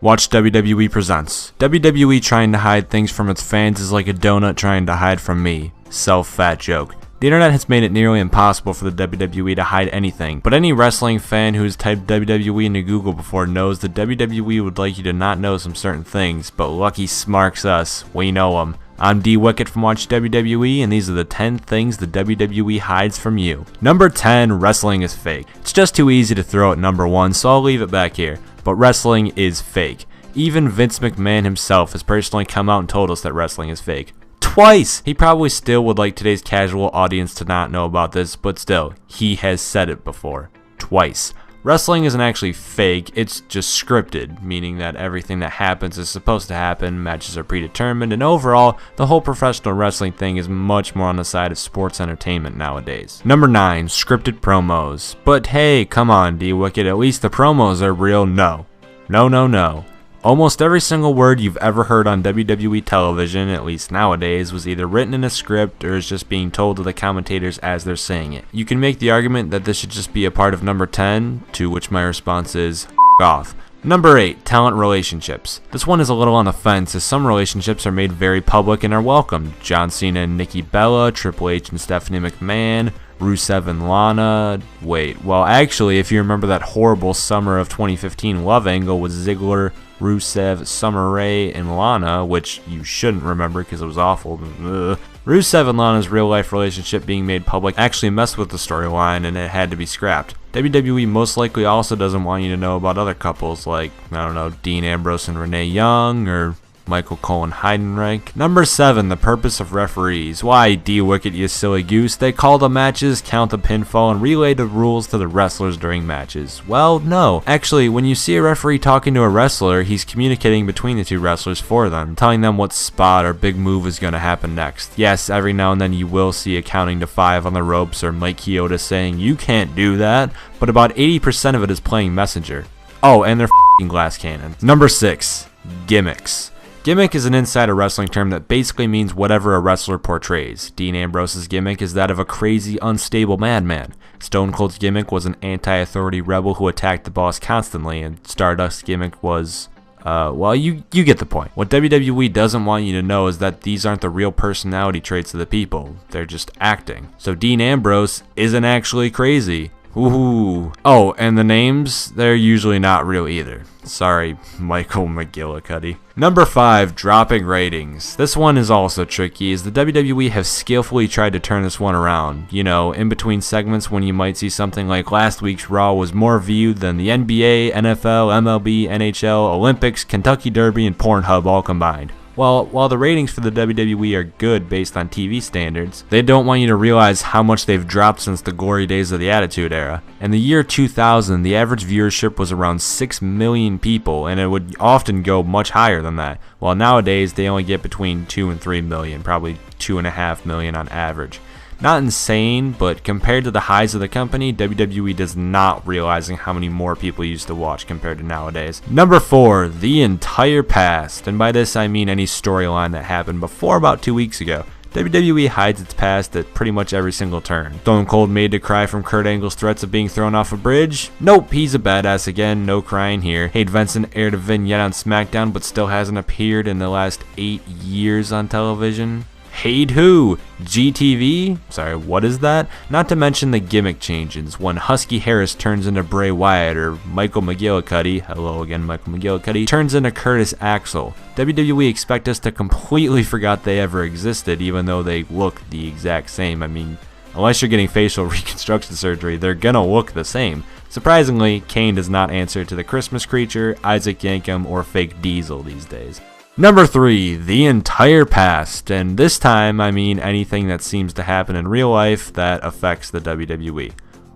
Watch WWE Presents. WWE trying to hide things from its fans is like a donut trying to hide from me. Self-fat joke. The internet has made it nearly impossible for the WWE to hide anything, but any wrestling fan who has typed WWE into Google before knows that WWE would like you to not know some certain things, but lucky smarks us, we know them. I'm D Wicket from Watch WWE, and these are the 10 things the WWE hides from you. Number 10, wrestling is fake. It's just too easy to throw at number 1, so I'll leave it back here. But wrestling is fake. Even Vince McMahon himself has personally come out and told us that wrestling is fake. Twice! He probably still would like today's casual audience to not know about this, but still, he has said it before. Twice. Wrestling isn't actually fake, it's just scripted, meaning that everything that happens is supposed to happen, matches are predetermined, and overall, the whole professional wrestling thing is much more on the side of sports entertainment nowadays. Number 9, scripted promos. But hey, come on D Wicket, at least the promos are real. No. No, no, no. Almost every single word you've ever heard on WWE television, at least nowadays, was either written in a script or is just being told to the commentators as they're saying it. You can make the argument that this should just be a part of number 10, to which my response is, F off. Number 8, talent relationships. This one is a little on the fence, as some relationships are made very public and are welcomed. John Cena and Nikki Bella, Triple H and Stephanie McMahon, Rusev and Lana. Wait, well actually, if you remember that horrible summer of 2015 love angle with Ziggler, Rusev, Summer Rae, and Lana, which you shouldn't remember because it was awful. Ugh. Rusev and Lana's real-life relationship being made public actually messed with the storyline and it had to be scrapped. WWE most likely also doesn't want you to know about other couples like, I don't know, Dean Ambrose and Renee Young, or Michael Cole and Heidenreich. Number 7, the purpose of referees. Why, D Wicket, you silly goose? They call the matches, count the pinfall, and relay the rules to the wrestlers during matches. Well, no. Actually, when you see a referee talking to a wrestler, he's communicating between the two wrestlers for them, telling them what spot or big move is going to happen next. Yes, every now and then you will see a counting to 5 on the ropes or Mike Chioda saying, you can't do that, but about 80% of it is playing messenger. Oh, and they're f***ing glass cannons. Number 6, gimmicks. Gimmick is an insider wrestling term that basically means whatever a wrestler portrays. Dean Ambrose's gimmick is that of a crazy, unstable madman. Stone Cold's gimmick was an anti-authority rebel who attacked the boss constantly, and Stardust's gimmick was, well, you get the point. What WWE doesn't want you to know is that these aren't the real personality traits of the people. They're just acting. So Dean Ambrose isn't actually crazy. Ooh. Oh, and the names, they're usually not real either. Sorry, Michael McGillicuddy. Number 5, dropping ratings. This one is also tricky, as the WWE have skillfully tried to turn this one around. You know, in between segments when you might see something like last week's Raw was more viewed than the NBA, NFL, MLB, NHL, Olympics, Kentucky Derby, and Pornhub all combined. Well, while the ratings for the WWE are good based on TV standards, they don't want you to realize how much they've dropped since the glory days of the Attitude Era. In the year 2000, the average viewership was around 6 million people, and it would often go much higher than that, while nowadays they only get between 2 and 3 million, probably 2.5 million on average. Not insane, but compared to the highs of the company, WWE does not realizing how many more people used to watch compared to nowadays. Number 4, the entire past, and by this I mean any storyline that happened before about 2 weeks ago. WWE hides its past at pretty much every single turn. Stone Cold made to cry from Kurt Angle's threats of being thrown off a bridge? Nope, he's a badass again, no crying here. Hayden Vincent aired a vignette on SmackDown but still hasn't appeared in the last 8 years on television. Hated who? GTV? Sorry, what is that? Not to mention the gimmick changes, when Husky Harris turns into Bray Wyatt, or Michael McGillicuddy, hello again Michael McGillicuddy, turns into Curtis Axel. WWE expect us to completely forget they ever existed, even though they look the exact same. I mean, unless you're getting facial reconstruction surgery, they're gonna look the same. Surprisingly, Kane does not answer to the Christmas Creature, Isaac Yankem, or Fake Diesel these days. Number 3, the entire past, and this time I mean anything that seems to happen in real life that affects the WWE.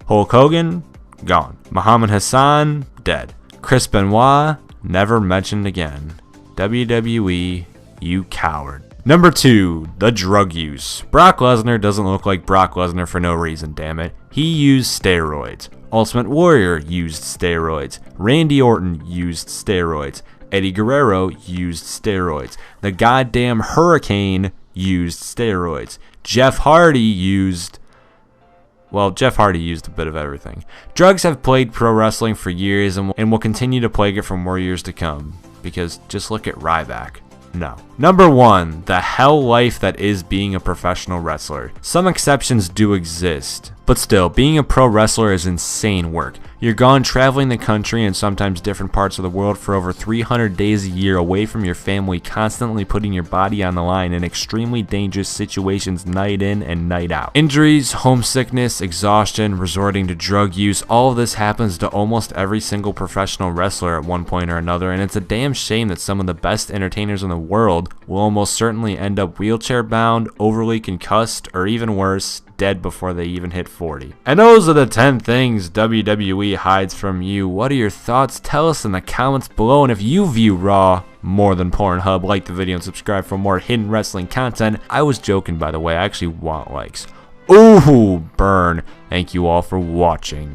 Hulk Hogan, gone. Muhammad Hassan, dead. Chris Benoit, never mentioned again. WWE, you coward. Number 2, the drug use. Brock Lesnar doesn't look like Brock Lesnar for no reason, damn it. He used steroids. Ultimate Warrior used steroids. Randy Orton used steroids. Eddie Guerrero used steroids. The goddamn Hurricane used steroids. Jeff Hardy used... Well, Jeff Hardy used a bit of everything. Drugs have plagued pro wrestling for years and will continue to plague it for more years to come. Because just look at Ryback. No. Number 1, the hell life that is being a professional wrestler. Some exceptions do exist, but still, being a pro wrestler is insane work. You're gone traveling the country and sometimes different parts of the world for over 300 days a year away from your family, constantly putting your body on the line in extremely dangerous situations night in and night out. Injuries, homesickness, exhaustion, resorting to drug use, all of this happens to almost every single professional wrestler at one point or another, and it's a damn shame that some of the best entertainers in the world will almost certainly end up wheelchair bound, overly concussed, or even worse, dead before they even hit 40. And those are the 10 things WWE hides from you. What are your thoughts? Tell us in the comments below, and if you view Raw more than Pornhub, like the video and subscribe for more hidden wrestling content. I was joking, by the way. I actually want likes. Ooh, burn. Thank you all for watching.